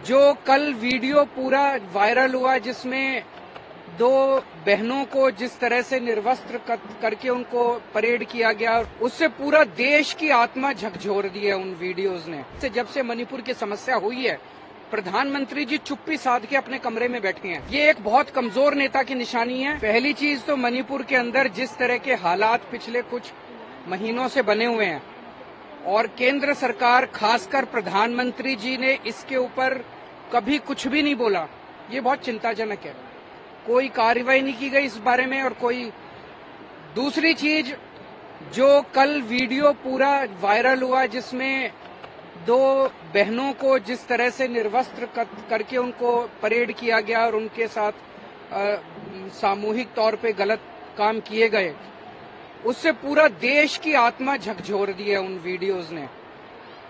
जो कल वीडियो पूरा वायरल हुआ जिसमें दो बहनों को जिस तरह से निर्वस्त्र करके उनको परेड किया गया, उससे पूरा देश की आत्मा झकझोर दी है उन वीडियोस ने। जब से मणिपुर की समस्या हुई है, प्रधानमंत्री जी चुप्पी साध के अपने कमरे में बैठे हैं। ये एक बहुत कमजोर नेता की निशानी है। पहली चीज तो मणिपुर के अंदर जिस तरह के हालात पिछले कुछ महीनों से बने हुए हैं और केंद्र सरकार खासकर प्रधानमंत्री जी ने इसके ऊपर कभी कुछ भी नहीं बोला, ये बहुत चिंताजनक है। कोई कार्रवाई नहीं की गई इस बारे में। और कोई दूसरी चीज, जो कल वीडियो पूरा वायरल हुआ जिसमें दो बहनों को जिस तरह से निर्वस्त्र करके उनको परेड किया गया और उनके साथ सामूहिक तौर पे गलत काम किए गए, उससे पूरा देश की आत्मा झकझोर दी है उन वीडियोस ने।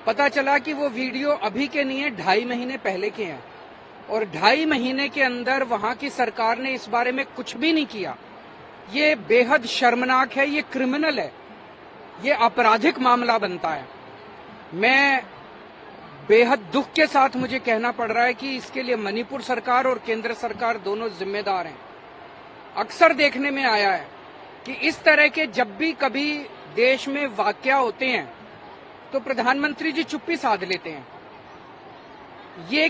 पता चला कि वो वीडियो अभी के नहीं है, 2.5 महीने पहले के हैं और 2.5 महीने के अंदर वहां की सरकार ने इस बारे में कुछ भी नहीं किया। ये बेहद शर्मनाक है, ये क्रिमिनल है, ये आपराधिक मामला बनता है। मैं बेहद दुख के साथ मुझे कहना पड़ रहा है कि इसके लिए मणिपुर सरकार और केंद्र सरकार दोनों जिम्मेदार हैं। अक्सर देखने में आया है कि इस तरह के जब भी कभी देश में वाकया होते हैं तो प्रधानमंत्री जी चुप्पी साध लेते हैं। ये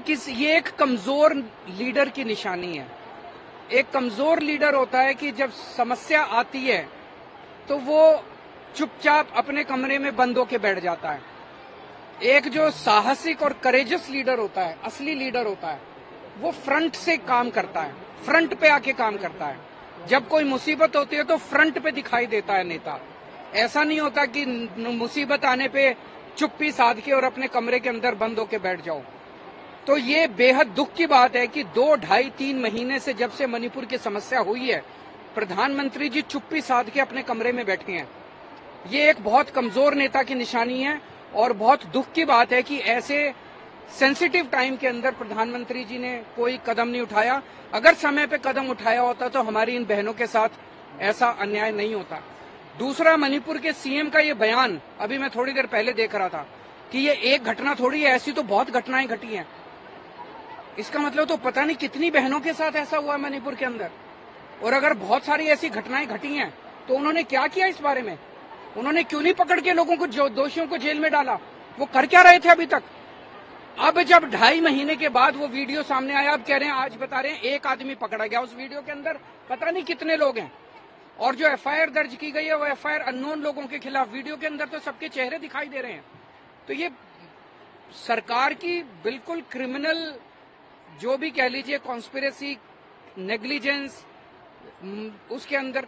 एक कमजोर लीडर की निशानी है। एक कमजोर लीडर होता है कि जब समस्या आती है तो वो चुपचाप अपने कमरे में बंद होके बैठ जाता है। एक जो साहसिक और करेजस लीडर होता है, असली लीडर होता है, वो फ्रंट से काम करता है, फ्रंट पे आके काम करता है। जब कोई मुसीबत होती है तो फ्रंट पे दिखाई देता है नेता। ऐसा नहीं होता कि मुसीबत आने पे चुप्पी साध के और अपने कमरे के अंदर बंद होके बैठ जाओ। तो ये बेहद दुख की बात है कि 2, 2.5, 3 महीने से जब से मणिपुर की समस्या हुई है, प्रधानमंत्री जी चुप्पी साध के अपने कमरे में बैठे हैं। ये एक बहुत कमजोर नेता की निशानी है और बहुत दुख की बात है कि ऐसे सेंसिटिव टाइम के अंदर प्रधानमंत्री जी ने कोई कदम नहीं उठाया। अगर समय पे कदम उठाया होता तो हमारी इन बहनों के साथ ऐसा अन्याय नहीं होता। दूसरा, मणिपुर के सीएम का ये बयान अभी मैं थोड़ी देर पहले देख रहा था कि ये एक घटना थोड़ी है, ऐसी तो बहुत घटनाएं घटी हैं। इसका मतलब तो पता नहीं कितनी बहनों के साथ ऐसा हुआ है मणिपुर के अंदर। और अगर बहुत सारी ऐसी घटनाएं घटी हैं तो उन्होंने क्या किया इस बारे में? उन्होंने क्यों नहीं पकड़ के लोगों को, दोषियों को जेल में डाला? वो कर क्या रहे थे अभी तक? अब जब 2.5 महीने के बाद वो वीडियो सामने आया, अब कह रहे हैं, आज बता रहे हैं एक आदमी पकड़ा गया। उस वीडियो के अंदर पता नहीं कितने लोग हैं। और जो एफआईआर दर्ज की गई है वो एफआईआर अननोन लोगों के खिलाफ। वीडियो के अंदर तो सबके चेहरे दिखाई दे रहे हैं। तो ये सरकार की बिल्कुल क्रिमिनल, जो भी कह लीजिए, कॉन्स्पिरेसी, नेग्लिजेंस, उसके अंदर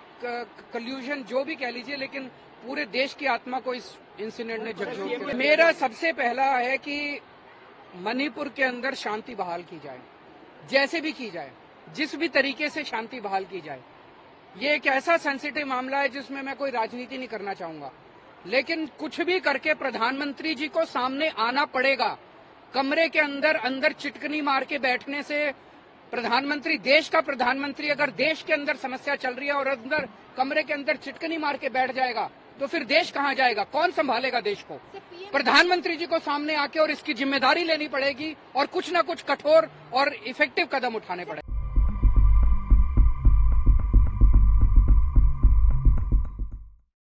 कल्यूजन, जो भी कह लीजिए, लेकिन पूरे देश की आत्मा को इस इंसिडेंट ने झकझोर दिया। मेरा सबसे पहला है कि मणिपुर के अंदर शांति बहाल की जाए, जैसे भी की जाए, जिस भी तरीके से शांति बहाल की जाए। ये एक ऐसा सेंसिटिव मामला है जिसमें मैं कोई राजनीति नहीं करना चाहूंगा, लेकिन कुछ भी करके प्रधानमंत्री जी को सामने आना पड़ेगा। कमरे के अंदर चिटकनी मार के बैठने से प्रधानमंत्री, देश का प्रधानमंत्री, अगर देश के अंदर समस्या चल रही है और अंदर कमरे के अंदर चिटकनी मार के बैठ जाएगा तो फिर देश कहां जाएगा? कौन संभालेगा देश को? प्रधानमंत्री जी को सामने आके और इसकी जिम्मेदारी लेनी पड़ेगी और कुछ न कुछ कठोर और इफेक्टिव कदम उठाने पड़ेंगे।